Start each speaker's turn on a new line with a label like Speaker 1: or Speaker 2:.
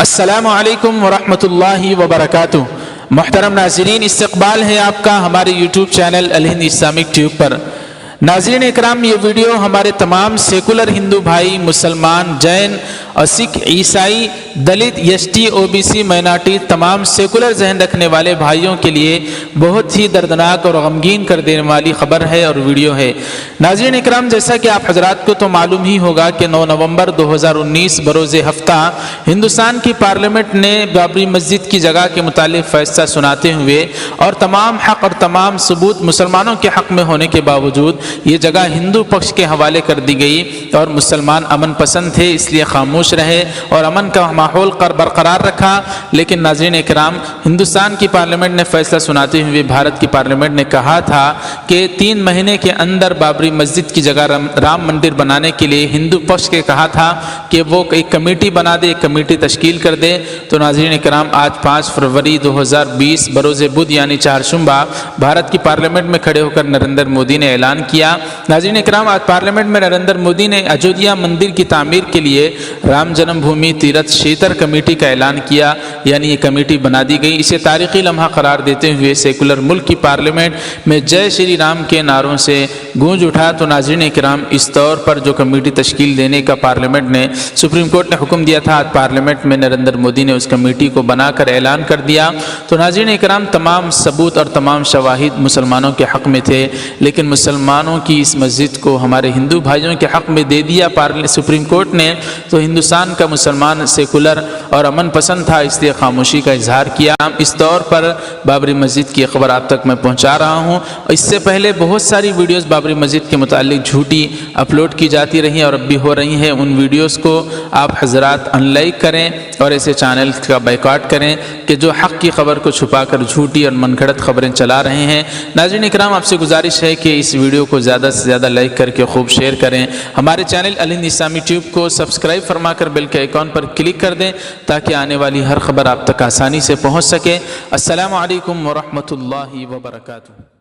Speaker 1: السلام علیکم ورحمۃ اللہ وبرکاتہ۔ محترم ناظرین، استقبال ہے آپ کا ہمارے یوٹیوب چینل الہند اسلامک ٹیوب پر۔ ناظرین اکرام، یہ ویڈیو ہمارے تمام سیکولر ہندو بھائی، مسلمان، جین اور سکھ، عیسائی، Dalit, S T, O B C, minority, تمام سیکولر ذہن رکھنے والے بھائیوں کے لیے بہت ہی دردناک اور غمگین کر دینے والی خبر ہے اور ویڈیو ہے۔ ناظرین اکرام، جیسا کہ آپ حضرات کو تو معلوم ہی ہوگا کہ 9 نومبر 2019 بروز ہفتہ ہندوستان کی پارلیمنٹ نے بابری مسجد کی جگہ کے متعلق فیصلہ سناتے ہوئے اور تمام حق اور تمام ثبوت مسلمانوں کے حق میں ہونے کے باوجود یہ جگہ ہندو پکش کے حوالے کر دی گئی اور مسلمان امن پسند تھے اس لیے خاموش رہے اور امن کا ماحول برقرار رکھا۔ لیکن ناظرین اکرام، ہندوستان کی پارلیمنٹ نے فیصلہ سناتے ہوئے بھارت کی پارلیمنٹ نے کہا تھا کہ 3 مہینے کے اندر بابری مسجد کی جگہ رام مندر بنانے کے لیے ہندو پکش کے کہا تھا کہ وہ ایک کمیٹی بنا دے، ایک کمیٹی تشکیل کر دے۔ تو ناظرین اکرام، آج 5 فروری 2020 بروز بدھ یعنی چہارشنبہ بھارت کی پارلیمنٹ میں کھڑے ہو کر نریندر مودی نے اعلان کیا۔ ناظرین اکرام، آج پارلیمنٹ میں نریندر مودی نے اجودھیا مندر کی تعمیر کے لیے رام جنم بھومی تیرتھ کھیتر کمیٹی کا اعلان کیا، یعنی یہ کمیٹی بنا دی گئی۔ اسے تاریخی لمحہ قرار دیتے ہوئے سیکولر ملک کی پارلیمنٹ میں جے شری رام کے نعروں سے گونج اٹھا۔ تو ناظرین اکرام، اس طور پر جو کمیٹی تشکیل دینے کا پارلیمنٹ نے سپریم کورٹ نے حکم دیا تھا، آج پارلیمنٹ میں نریندر مودی نے اس کمیٹی کو بنا کر اعلان کر دیا۔ تو ناظرین اکرام، تمام ثبوت اور تمام شواہد مسلمانوں کے حق میں تھے، لیکن مسلمانوں کی اس مسجد کو ہمارے ہندو بھائیوں کے حق میں دے دیا سپریم کورٹ نے۔ تو ہندوستان کا مسلمان سیکولر اور امن پسند تھا، اس لیے خاموشی کا اظہار کیا۔ اس طور پر بابری مسجد کی خبر آپ تک میں پہنچا رہا ہوں۔ اس سے پہلے بہت ساری ویڈیوز بابری مسجد کے متعلق جھوٹی اپلوڈ کی جاتی رہی اور اب بھی ہو رہی ہیں۔ ان ویڈیوز کو آپ حضرات ان لائک کریں اور ایسے چینل کا بائیکاٹ کریں کہ جو حق کی خبر کو چھپا کر جھوٹی اور من گھڑت خبریں چلا رہے ہیں۔ ناظرین اکرام، آپ سے گزارش ہے کہ اس ویڈیو کو زیادہ سے زیادہ لائک کر کے خوب شیئر کریں۔ ہمارے چینل الہند اسلامی ٹیوب کو سبسکرائب فرما کر بیل کے آئیکن پر کلک کر دیں تاکہ آنے والی ہر خبر آپ تک آسانی سے پہنچ سکے۔ السلام علیکم ورحمۃ اللہ وبرکاتہ۔